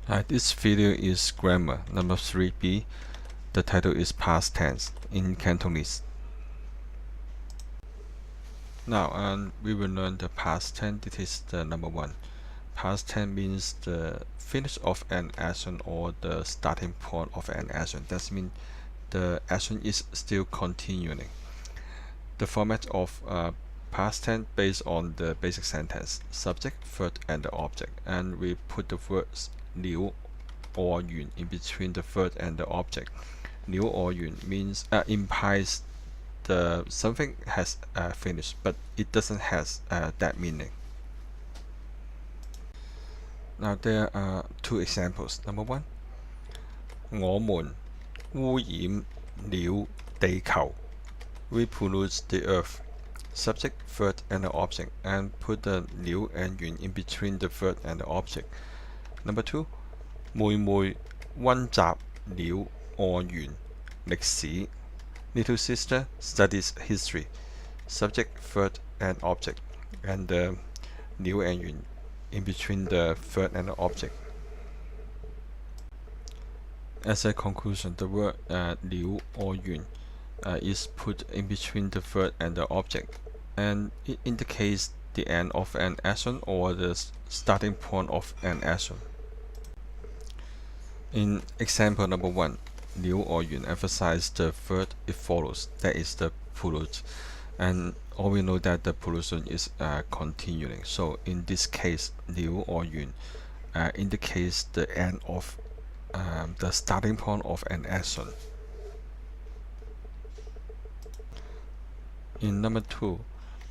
This video is grammar number 3B. The title is past tense in Cantonese. Now, we will learn the past tense. This is the number 1. Past tense means the finish of an action or the starting point of an action. That means the action is still continuing. The format of past tense based on the basic sentence, subject, verb, and the object, and we put the words liu or yun in between the verb and the object. Liu or yun means implies the something has finished, but it doesn't has that meaning. Now there are two examples. Number 1, 我們污染了地球. We pollute the earth. Subject, verb, and the object, and put the liu and yun in between the verb and the object. Number 2, 妹妹溫習了外語歷史. Little sister studies history. Subject, verb, and object, and the liu and yun in between the verb and the object. As a conclusion, the word liu or yun is put in between the verb and the object, and it indicates the end of an action or the starting point of an action. In example number 1, liu or yun emphasize the verb it follows, that is the pollute, and all we know that the pollution is continuing. So in this case, liu or yun indicates the end of the starting point of an action. In number 2,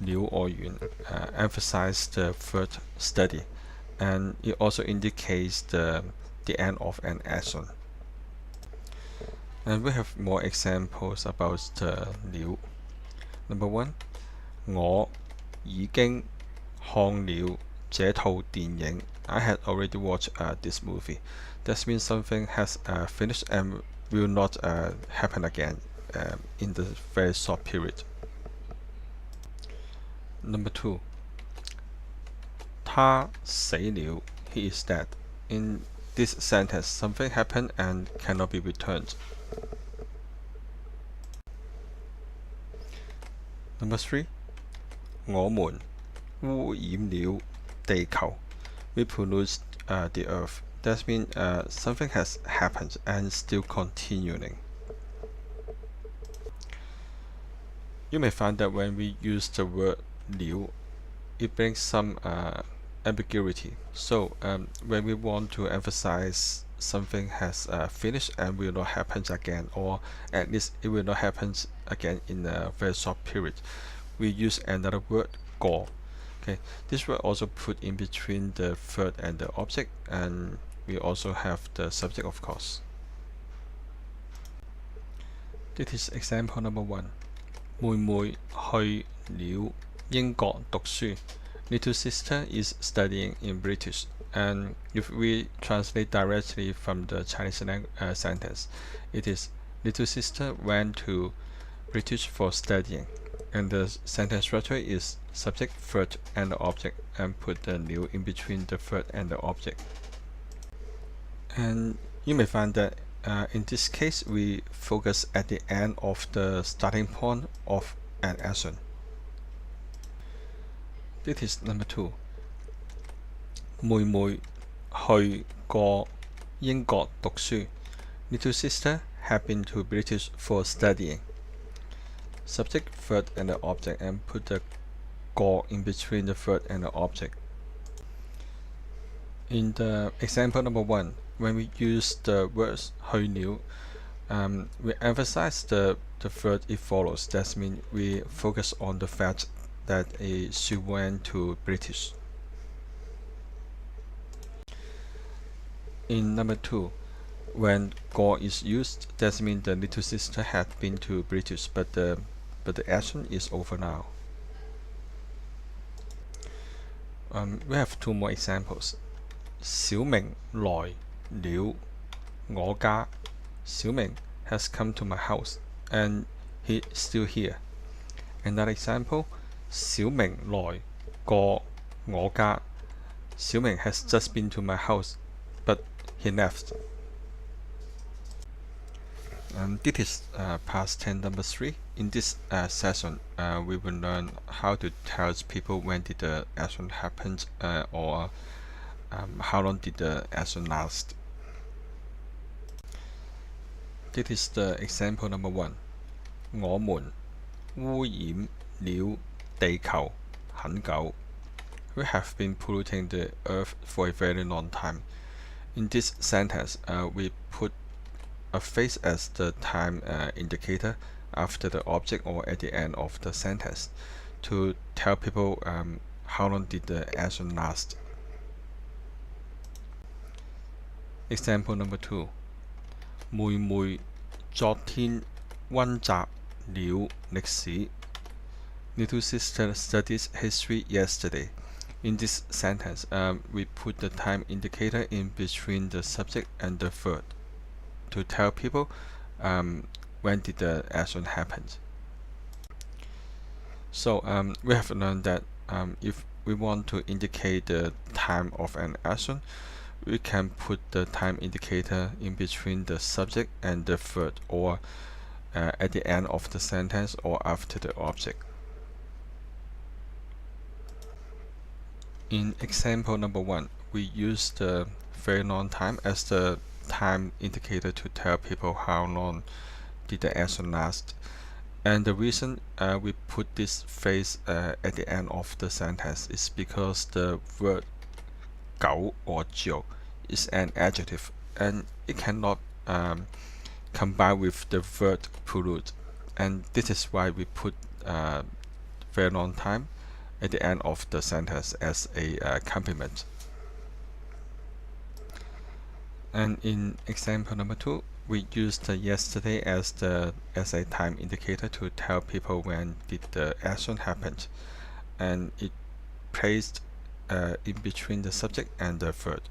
liu or yun emphasize the verb study, and it also indicates the end of an action. And we have more examples about the liu. Number 1, 我已經看了這套電影. I had already watched this movie. That means something has finished and will not happen again in the very short period. Number 2, 他死了. He is dead. In this sentence, something happened and cannot be returned. Number 3, 我們污染了地球. We pollute the earth. That means something has happened and still continuing. You may find that when we use the word liu, it brings some ambiguity. So when we want to emphasize something has finished and will not happen again, or at least it will not happen again in a very short period, we use another word, go. Okay, this word also put in between the verb and the object, and we also have the subject, of course. This is example number 1. 妹妹去了英國讀書. Little sister is studying in British, and if we translate directly from the Chinese sentence, it is little sister went to British for studying, and the sentence structure is subject, verb, and the object, and put the liu in between the verb and the object. And you may find that in this case we focus at the end of the starting point of an action. This is number 2. 妹妹去過英國讀書. Little sister had been to British for studying. Subject, verb, and the object, and put the 過 in between the verb and the object. In the example number 1, when we use the words 去了, we emphasize the verb it follows. That means we focus on the fact that she went to British. In number 2, when 過 is used, that means the little sister had been to British, but the action is over now. We have 2 more examples. 小明來了我家. 小明 has come to my house, and he is still here. Another example, 小明來過我家. 小明 has just been to my house, but He left. This is past tense number 3. In this session, we will learn how to tell people when did the action happen, or how long did the action last. This is the example number 1. 我們污染了地球很久. We have been polluting the earth for a very long time. In this sentence, we put a phrase as the time indicator after the object or at the end of the sentence to tell people how long did the action last. Example number 2. 妹妹昨天溫習了歷史. Little sister studies history yesterday. In this sentence, we put the time indicator in between the subject and the verb to tell people when did the action happen. So we have learned that if we want to indicate the time of an action, we can put the time indicator in between the subject and the verb, or at the end of the sentence or after the object. In example number 1, we use the very long time as the time indicator to tell people how long did the action last. And the reason we put this phrase at the end of the sentence is because the word 久 or 久 is an adjective, and it cannot combine with the verb pollute, and this is why we put very long time at the end of the sentence as a complement. And in example number 2, we used yesterday as a time indicator to tell people when did the action happen, and it placed in between the subject and the verb.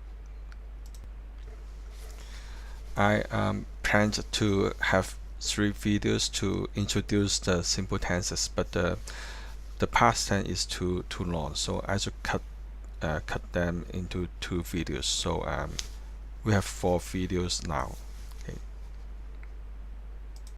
I planned to have 3 videos to introduce the simple tenses, but the past tense is too long, so I should cut them into 2 videos. So we have 4 videos now.